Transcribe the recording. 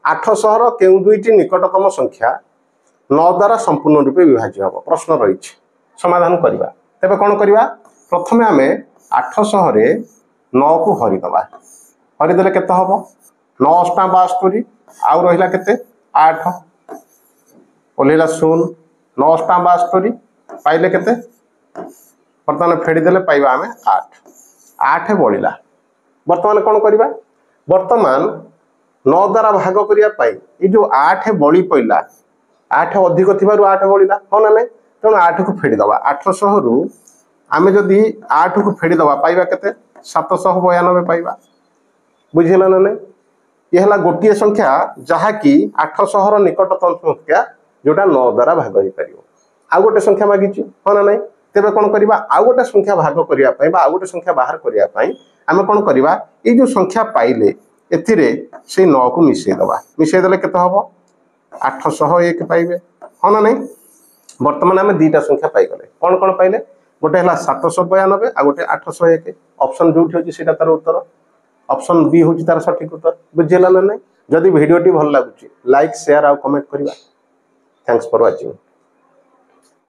800 केउ दुईटी निकटतम संख्या 9 द्वारा संपूर्ण रूपे विभाज्य हम प्रश्न रही समाधान करवा तेरे कौन करवा प्रथमे आम 800 रे 9 को हरिदबा हरिदेले केते हम 9 अष्टा 72 आउ रहिला केते 8 ओलेला 0 9 अष्टा 72 पाइले केते वर्तमान फेड़ी देले पाइबा आम 8 8 बढ़ला वर्तमान कौन करवा वर्तमान 9 द्वारा भाग करने ये जो 8 बड़ी पड़ा 8 अधिक थी 8 बढ़ला हाँ ना नहीं तेणु 8 को फेड़ीदबा 800 रु आम जदि 8 को फेड़ीदबा पाइबा केते 792 पाइबा बुझेगा ना नहीं ये है गोटे संख्या जहाँकि 800 निकटतम संख्या जोटा 9 द्वारा भाग हो पार आउ गोटे संख्या मागिची हाँ ना नहीं तेरे कौन करवा आउ गोटे संख्या भाग करने आउ गोटे संख्या बाहर करने आम कौन करवा ये जो संख्या पाइले एथिरे से 9 को मिसेदेले केते हम 801 पाइबे हाँ ना नहीं वर्तमान आम दुईटा संख्या पाइगले कौन कौन पाइले गोटे है 792 आ गोटे 801 ऑप्शन जो अच्छी तार उत्तर ऑप्शन बी हूँ तार सठिक उत्तर बुझेगा ना नहीं जदि वीडियो भल लगुच लाइक शेयर आउ कमेंट करवा थैंक्स फॉर वाचिंग।